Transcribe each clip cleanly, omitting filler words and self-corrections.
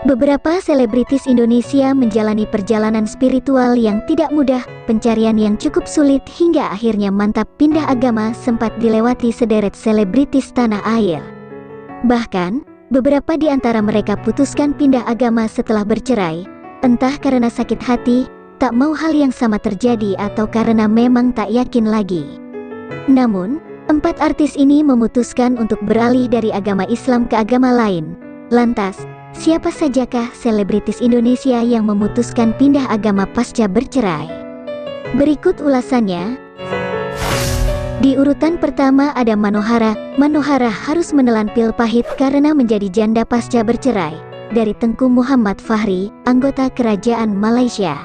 Beberapa selebritis Indonesia menjalani perjalanan spiritual yang tidak mudah, pencarian yang cukup sulit hingga akhirnya mantap pindah agama sempat dilewati sederet selebritis tanah air. Bahkan, beberapa di antara mereka putuskan pindah agama setelah bercerai, entah karena sakit hati, tak mau hal yang sama terjadi atau karena memang tak yakin lagi. Namun, 4 artis ini memutuskan untuk beralih dari agama Islam ke agama lain. Lantas, siapa sajakah selebritis Indonesia yang memutuskan pindah agama pasca bercerai? Berikut ulasannya. Di urutan pertama ada Manohara. Manohara harus menelan pil pahit karena menjadi janda pasca bercerai dari Tengku Muhammad Fahri, anggota kerajaan Malaysia.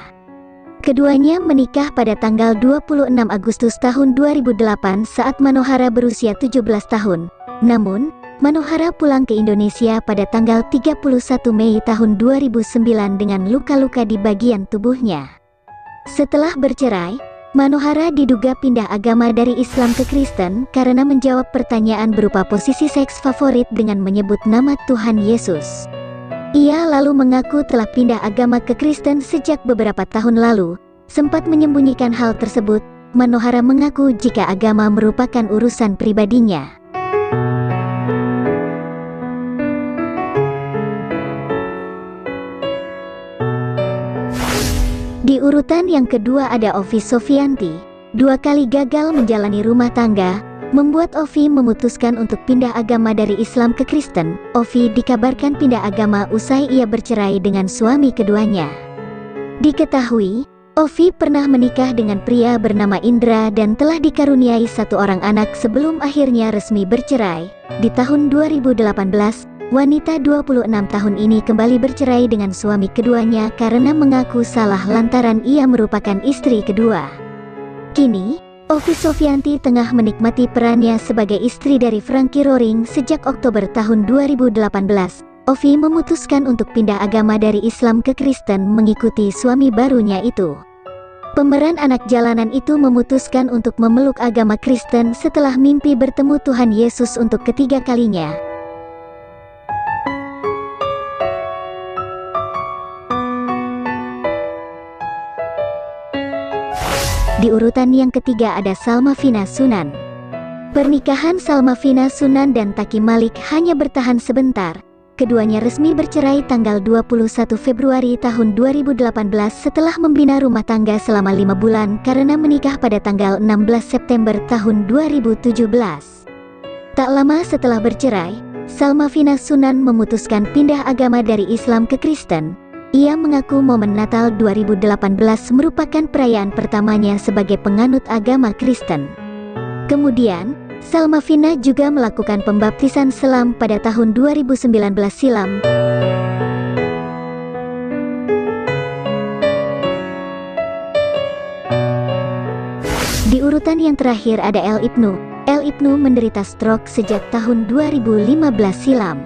Keduanya menikah pada tanggal 26 Agustus tahun 2008 saat Manohara berusia 17 tahun. Namun, Manohara pulang ke Indonesia pada tanggal 31 Mei tahun 2009 dengan luka-luka di bagian tubuhnya. Setelah bercerai, Manohara diduga pindah agama dari Islam ke Kristen karena menjawab pertanyaan berupa posisi seks favorit dengan menyebut nama Tuhan Yesus. Ia lalu mengaku telah pindah agama ke Kristen sejak beberapa tahun lalu. Sempat menyembunyikan hal tersebut, Manohara mengaku jika agama merupakan urusan pribadinya. Di urutan yang kedua ada Ovi Sofianti. 2 kali gagal menjalani rumah tangga, membuat Ovi memutuskan untuk pindah agama dari Islam ke Kristen. Ovi dikabarkan pindah agama usai ia bercerai dengan suami keduanya. Diketahui, Ovi pernah menikah dengan pria bernama Indra dan telah dikaruniai 1 orang anak sebelum akhirnya resmi bercerai. Di tahun 2018, wanita 26 tahun ini kembali bercerai dengan suami keduanya karena mengaku salah lantaran ia merupakan istri kedua. Kini, Ovi Sofianti tengah menikmati perannya sebagai istri dari Frankie Roaring sejak Oktober tahun 2018. Ovi memutuskan untuk pindah agama dari Islam ke Kristen mengikuti suami barunya itu. Pemeran anak jalanan itu memutuskan untuk memeluk agama Kristen setelah mimpi bertemu Tuhan Yesus untuk ketiga kalinya. Di urutan yang ketiga ada Salma-Vina Sunan. Pernikahan Salma-Vina Sunan dan Taki Malik hanya bertahan sebentar. Keduanya resmi bercerai tanggal 21 Februari tahun 2018 setelah membina rumah tangga selama 5 bulan karena menikah pada tanggal 16 September tahun 2017. Tak lama setelah bercerai, Salma-Vina Sunan memutuskan pindah agama dari Islam ke Kristen. Ia mengaku momen Natal 2018 merupakan perayaan pertamanya sebagai penganut agama Kristen. Kemudian, Salma-Vina juga melakukan pembaptisan selam pada tahun 2019 silam. Di urutan yang terakhir ada El Ibnu. El Ibnu menderita stroke sejak tahun 2015 silam.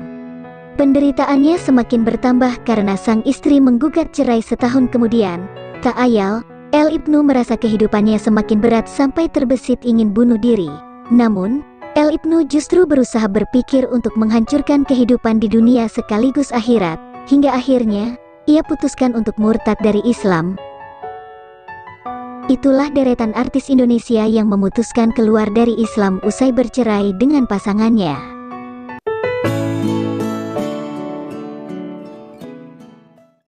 Penderitaannya semakin bertambah karena sang istri menggugat cerai setahun kemudian. Tak ayal, El Ibnu merasa kehidupannya semakin berat sampai terbesit ingin bunuh diri. Namun, El Ibnu justru berusaha berpikir untuk menghancurkan kehidupan di dunia sekaligus akhirat. Hingga akhirnya, ia putuskan untuk murtad dari Islam. Itulah deretan artis Indonesia yang memutuskan keluar dari Islam usai bercerai dengan pasangannya.